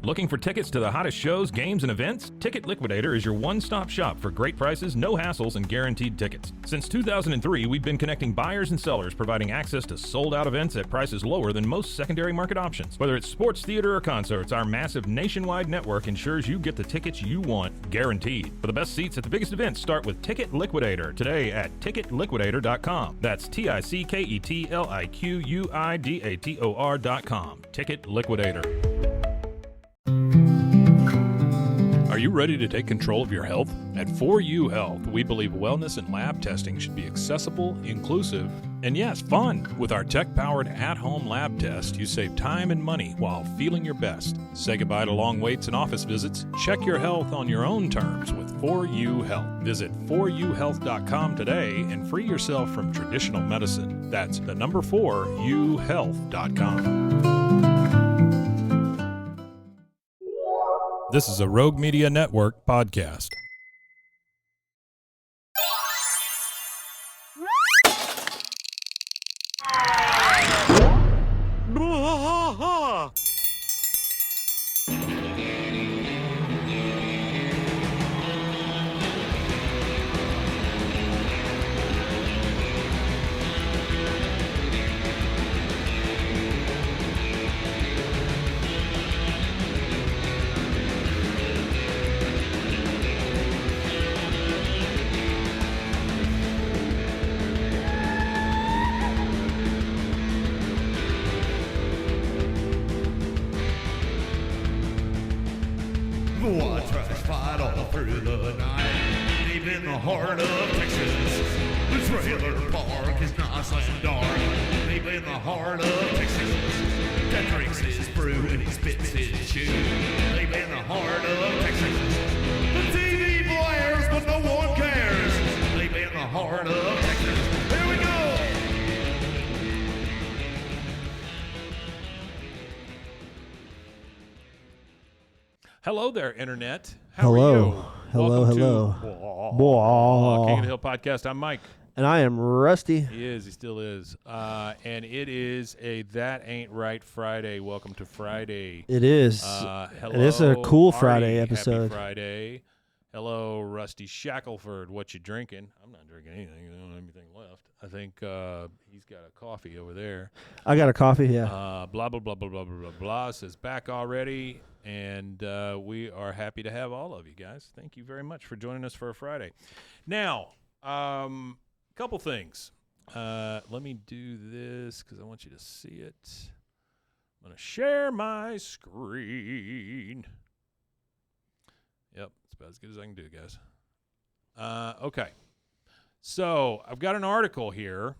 Looking for tickets to the hottest shows, games, and events? Ticket Liquidator is your one-stop shop for great prices, no hassles, and guaranteed tickets. Since 2003, we've been connecting buyers and sellers, providing access to sold-out events at prices lower than most secondary market options. Whether it's sports, theater, or concerts, our massive nationwide network ensures you get the tickets you want, guaranteed. For the best seats at the biggest events, start with Ticket Liquidator today at ticketliquidator.com. That's TICKETLIQUIDATOR.com. Ticket Liquidator. Are you ready to take control of your health? At 4U Health, we believe wellness and lab testing should be accessible, inclusive, and yes, fun. With our tech-powered at-home lab test, you save time and money while feeling your best. Say goodbye to long waits and office visits. Check your health on your own terms with 4U Health. Visit 4uhealth.com today and free yourself from traditional medicine. That's the number 4uhealth.com. This is a Rogue Media Network podcast. Hello there, Internet. How are you? Hello. King of the Hill podcast. I'm Mike. And I am Rusty. He is. He still is. And it is a That Ain't Right Friday. Welcome to Friday. It is. Hello. And it's a cool Artie. Friday episode. Happy Friday. Hello, Rusty Shackelford. What you drinking? I'm not drinking anything. I don't have anything left. I think he's got a coffee over there. I got a coffee, yeah. Blah, blah, blah, blah, blah, blah, blah, blah. Says back already. And we are happy to have all of you guys. Thank you very much for joining us for a Friday. Now, couple things. Let me do this because I want you to see it. I'm going to share my screen. Yep, it's about as good as I can do, guys. Okay. So I've got an article here.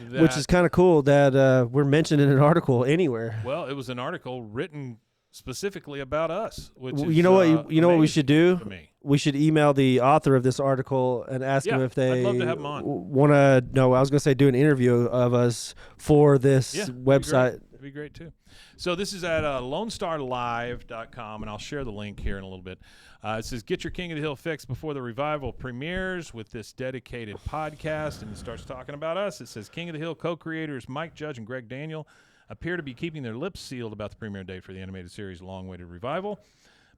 Which is kind of cool that we're mentioned in an article anywhere. Well, it was an article written specifically about us. Which is, you know what? You know what we should do? Me. We should email the author of this article and ask them if they I'd love to have them on. want to. No, I was going to say do an interview of us for this website. That'd be great too. So this is at LoneStarLive.com, and I'll share the link here in a little bit. It says, get your King of the Hill fix before the revival premieres with this dedicated podcast, and it starts talking about us. It says, King of the Hill co-creators Mike Judge and Greg Daniel appear to be keeping their lips sealed about the premiere date for the animated series' long-awaited revival.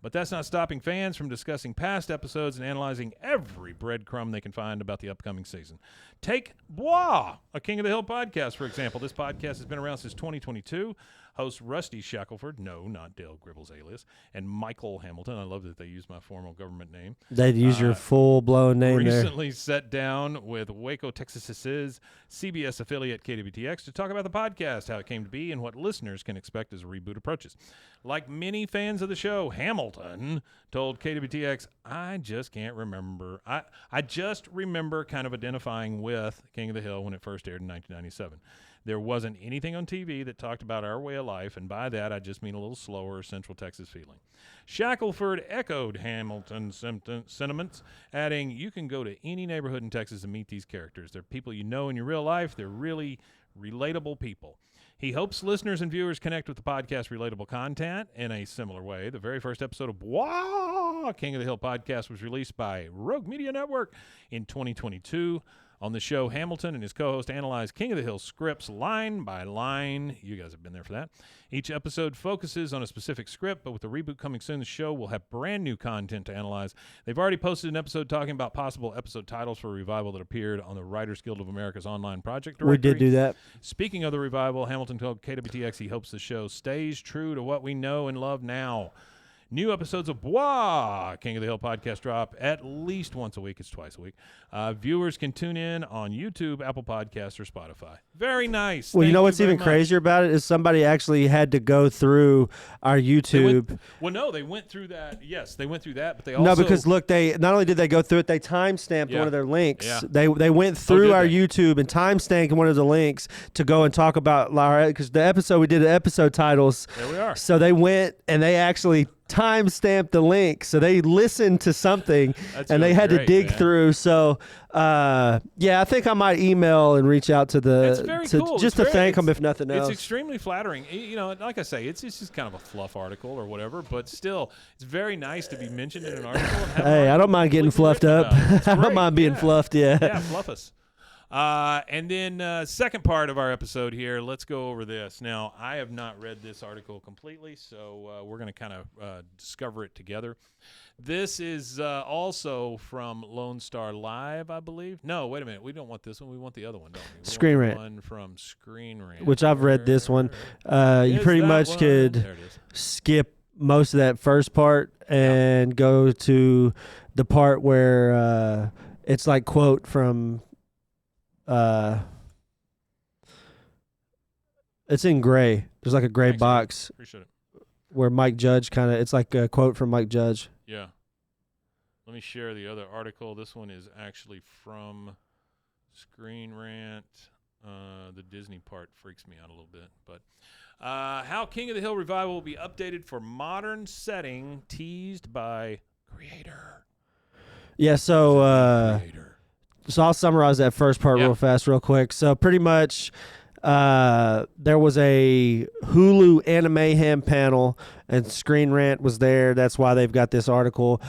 But that's not stopping fans from discussing past episodes and analyzing every breadcrumb they can find about the upcoming season. Take Bois, a King of the Hill podcast, for example. This podcast has been around since 2022. Host Rusty Shackelford, no, not Dale Gribble's alias, and Michael Hamilton. I love that they use my formal government name. They'd use your full-blown name there. Recently sat down with Waco, Texas's CBS affiliate KWTX to talk about the podcast, how it came to be, and what listeners can expect as a reboot approaches. Like many fans of the show, Hamilton told KWTX, I just can't remember. I just remember kind of identifying with King of the Hill when it first aired in 1997. There wasn't anything on TV that talked about our way of life, and by that I just mean a little slower Central Texas feeling. Shackelford echoed Hamilton's sentiments, adding, you can go to any neighborhood in Texas and meet these characters. They're people you know in your real life. They're really relatable people. He hopes listeners and viewers connect with the podcast's relatable content in a similar way. The very first episode of Bois, King of the Hill podcast was released by Rogue Media Network in 2022. On the show, Hamilton and his co-host analyze King of the Hill scripts line by line. You guys have been there for that. Each episode focuses on a specific script, but with the reboot coming soon, the show will have brand new content to analyze. They've already posted an episode talking about possible episode titles for a revival that appeared on the Writers Guild of America's online project directory. We did do that. Speaking of the revival, Hamilton told KWTX he hopes the show stays true to what we know and love now. New episodes of Bois, King of the Hill podcast drop at least once a week. It's twice a week. Viewers can tune in on YouTube, Apple Podcasts, or Spotify. Very nice. Well, you Thank know what's very even much. crazier about it is somebody actually had to go through our YouTube. They went through that. Yes, they went through that, but they also... No, because look, they not only did they go through it, they time-stamped Yeah. one of their links. Yeah. They went through did our they? YouTube and time-stamped one of the links to go and talk about because the episode we did the episode titles. There we are. So they went and they actually time-stamped the link. So they listened to something That's and they really had to great, dig man. through. So yeah, I think I might email and reach out to It's very cool. just to thank them if nothing else. It's extremely flattering. You know, like I say, it's just kind of a fluff article or whatever, but still, it's very nice to be mentioned in an article. And have Hey, an I don't mind getting completely fluffed up. written about it. It's I don't great. mind being Yeah. fluffed. Yeah. Yeah, fluff us. And then second part of our episode here, let's go over this. Now, I have not read this article completely, so we're going to kind of discover it together. This is also from Lone Star Live, I believe. No, wait a minute. We don't want this one. We want the other one, don't we? Screen want Rant. the one from Screen Rant. Which I've read this one. You Is pretty that much one? could There it is. skip most of that first part and go to the part where it's like quote from it's in gray. There's like a gray Thanks, box Appreciate it. where Mike Judge it's like a quote from Mike Judge. Yeah. Let me share the other article. This one is actually from Screen Rant. The Disney part freaks me out a little bit. But how King of the Hill Revival will be updated for modern setting, teased by creator. Yeah, so Creator. so I'll summarize that first part Yeah. real fast, real quick. So pretty much there was a Hulu Animayhem panel, and Screen Rant was there. That's why they've got this article.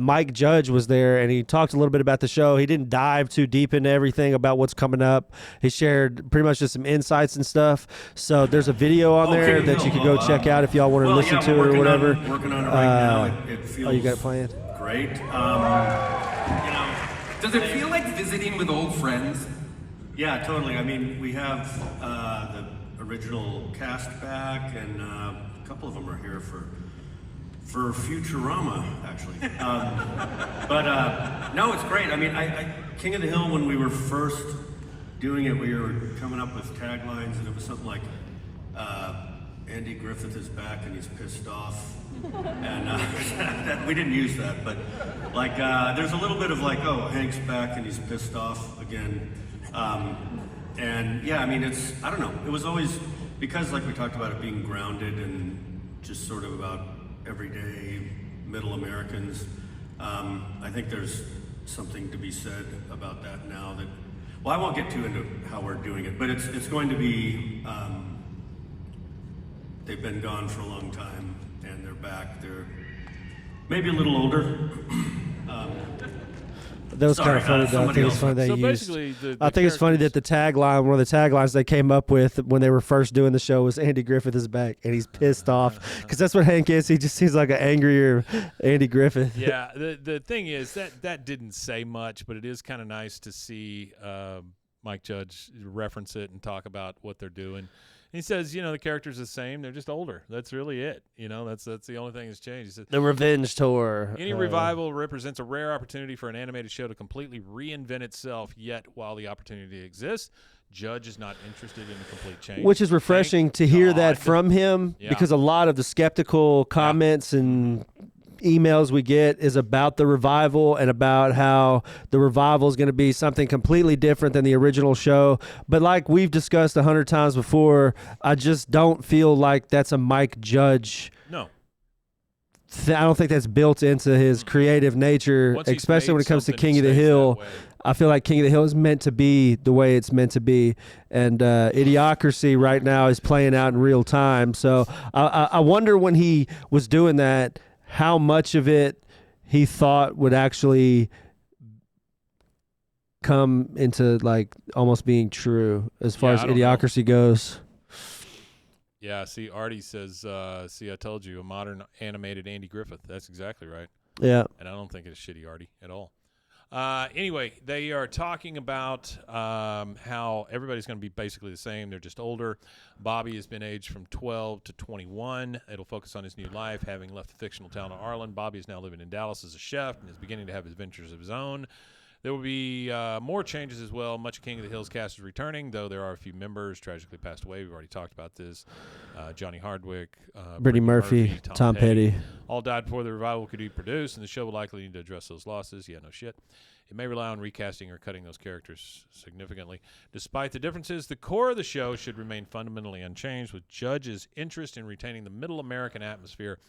Mike Judge was there, and he talked a little bit about the show. He didn't dive too deep into everything about what's coming up. He shared pretty much just some insights and stuff. So there's a video on there that you can go check out if y'all want to listen to it or whatever. Working on it right now. It feels Oh, you got it playing? great. Does it feel like visiting with old friends? Yeah, totally. I mean, we have the original cast back, and a couple of them are here for Futurama, actually. But no, it's great. I mean, King of the Hill, when we were first doing it, we were coming up with taglines, and it was something like, Andy Griffith is back and he's pissed off. And we didn't use that, but like, there's a little bit of like, oh, Hank's back and he's pissed off again. And yeah, I mean, I don't know. It was always, because like we talked about it being grounded and just sort of about everyday middle Americans. I think there's something to be said about that now that, well, I won't get too into how we're doing it, but it's going to be, they've been gone for a long time and they're back. They're maybe a little older. That was kind Sorry, of funny, though. I somebody think it's else. funny they So used. basically, the I think it's funny that the tagline, one of the taglines they came up with when they were first doing the show was Andy Griffith is back and he's pissed off because that's what Hank is. He just seems like an angrier Andy Griffith. yeah, the thing is that didn't say much, but it is kind of nice to see Mike Judge reference it and talk about what they're doing. He says, you know, the characters are the same; they're just older. That's really it. You know, that's the only thing that's changed. He says, The Revenge Tour. any revival represents a rare opportunity for an animated show to completely reinvent itself. Yet, while the opportunity exists, Judge is not interested in a complete change. Which is refreshing Thank to hear that God. from him Yeah. because a lot of the skeptical comments and emails we get is about the revival and about how the revival is going to be something completely different than the original show. But like we've discussed 100 times before, I just don't feel like that's a Mike Judge. No. I don't think that's built into his creative nature, Once he's especially made when it comes to something, King it of the stays that Hill. way. I feel like King of the Hill is meant to be the way it's meant to be, and Idiocracy right now is playing out in real time. So I wonder when he was doing that, how much of it he thought would actually come into like almost being true as far as I don't know. Idiocracy goes. Yeah, see, Artie says, see, I told you, a modern animated Andy Griffith. That's exactly right. Yeah. And I don't think it's shitty Artie at all. Anyway, they are talking about how everybody's going to be basically the same. They're just older. Bobby has been aged from 12 to 21. It'll focus on his new life. Having left the fictional town of Arlen, Bobby is now living in Dallas as a chef and is beginning to have adventures of his own. There will be more changes as well. Much of King of the Hills cast is returning, though there are a few members tragically passed away. We've already talked about this. Johnny Hardwick, Brittany Murphy, Tom Petty. All died before the revival could be produced, and the show will likely need to address those losses. Yeah, no shit. It may rely on recasting or cutting those characters significantly. Despite the differences, the core of the show should remain fundamentally unchanged, with Judge's interest in retaining the middle American atmosphere.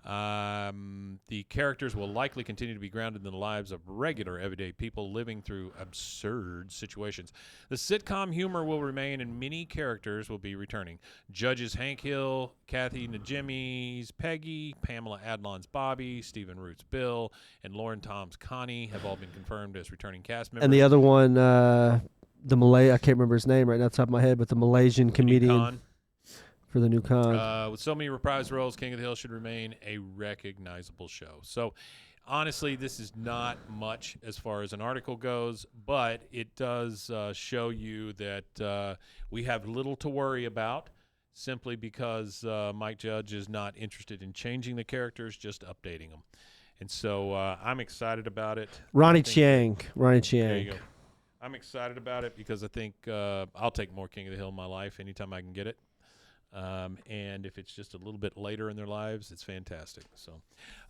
The characters will likely continue to be grounded in the lives of regular, everyday people living through absurd situations. The sitcom humor will remain, and many characters will be returning. Judge's Hank Hill, Kathy Najimy's Peggy, Pamela Adlon's Bobby, Stephen Root's Bill, and Lauren Tom's Connie have all been confirmed as returning cast members. And the other one, the Malay, I can't remember his name right now off the top of my head, but the Malaysian comedian. Khan. For the new con. With so many reprised roles, King of the Hill should remain a recognizable show. So, honestly, this is not much as far as an article goes, but it does show you that we have little to worry about simply because Mike Judge is not interested in changing the characters, just updating them. And so I'm excited about it. Ronnie Chiang. There you go. I'm excited about it because I think I'll take more King of the Hill in my life anytime I can get it. And if it's just a little bit later in their lives, it's fantastic. So,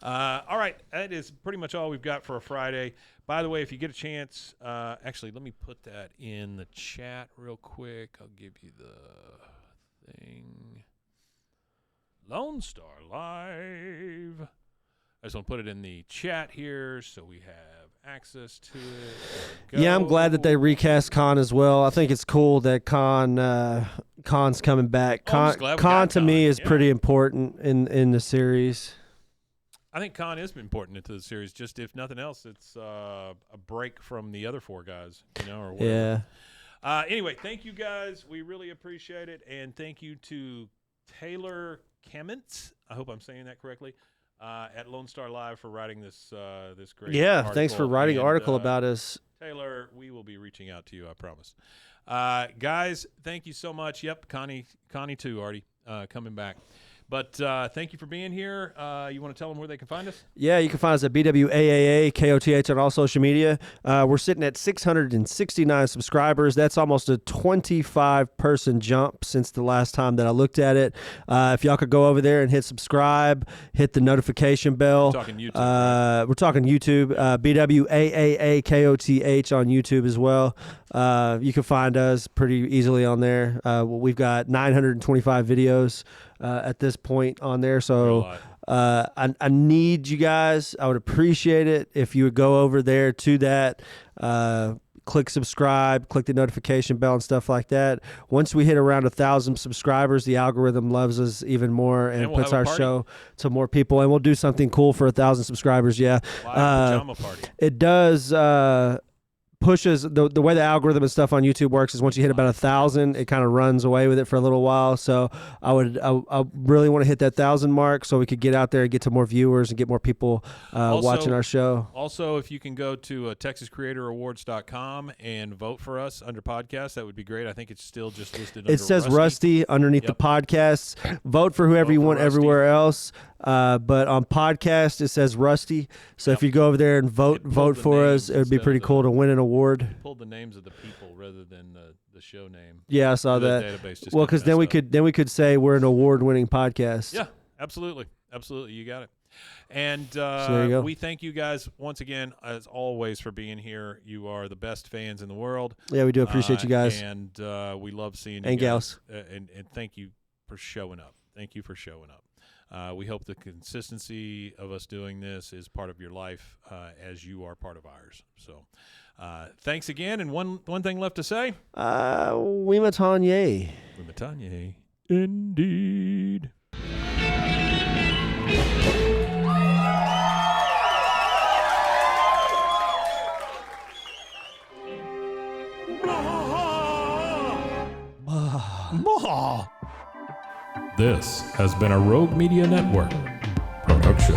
all right, that is pretty much all we've got for a Friday. By the way, if you get a chance, actually, let me put that in the chat real quick. I'll give you the thing. Lone Star Live. I just want to put it in the chat here so we have access to it. Yeah, I'm glad that they recast Khan as well. I think it's cool that Khan's coming back. I'm just glad we Khan got to me Khan. is Yeah. pretty important in the series. I think Khan is important into the series. Just if nothing else, it's a break from the other four guys, or whatever. Yeah. Anyway, thank you guys. We really appreciate it, and thank you to Taylor Kemments. I hope I'm saying that correctly. At Lone Star Live for writing this great Yeah, thanks for article. writing an And, article about us. Taylor, we will be reaching out to you, I promise. Guys, thank you so much. Yep, Connie too, Artie, coming back. But thank you for being here. You want to tell them where they can find us? Yeah, you can find us at BWAAAKOTH on all social media. We're sitting at 669 subscribers. That's almost a 25-person jump since the last time that I looked at it. If y'all could go over there and hit subscribe, hit the notification bell. We're talking YouTube. Right? We're talking YouTube. BWAAAKOTH on YouTube as well. You can find us pretty easily on there. We've got 925 videos at this point on there. So I need you guys. I would appreciate it if you would go over there to that, click subscribe, click the notification bell and stuff like that. Once we hit around 1,000 subscribers, the algorithm loves us even more and we'll puts have a our party. show to more people. And we'll do something cool for 1,000 subscribers. Yeah. Live pajama party. It does pushes the way the algorithm and stuff on YouTube works is once you hit about 1,000, it kind of runs away with it for a little while. So I really want to hit that 1,000 mark so we could get out there and get to more viewers and get more people watching our show. Also, if you can go to TexasCreatorAwards.com and vote for us under podcast, that would be great. I think it's still just listed. It says Rusty underneath the podcasts. Vote for whoever you want Rusty. everywhere else. But on podcast, it says Rusty. So if you go over there and vote the for names us, it would be instead pretty of cool to win an award. Pulled the names of the people rather than the show name. Yeah, I saw The that. database just Well, got because then messed we up. could say we're an award-winning podcast. Yeah, absolutely. You got it. And there you go. we thank you guys once again, as always, for being here. You are the best fans in the world. Yeah, we do appreciate you guys. And we love seeing you And guys. gals. And thank you for showing up. Thank you for showing up. We hope the consistency of us doing this is part of your life as you are part of ours. So thanks again. And one thing left to say. Wima Tanya. Matanye. Indeed. This has been a Rogue Media Network production.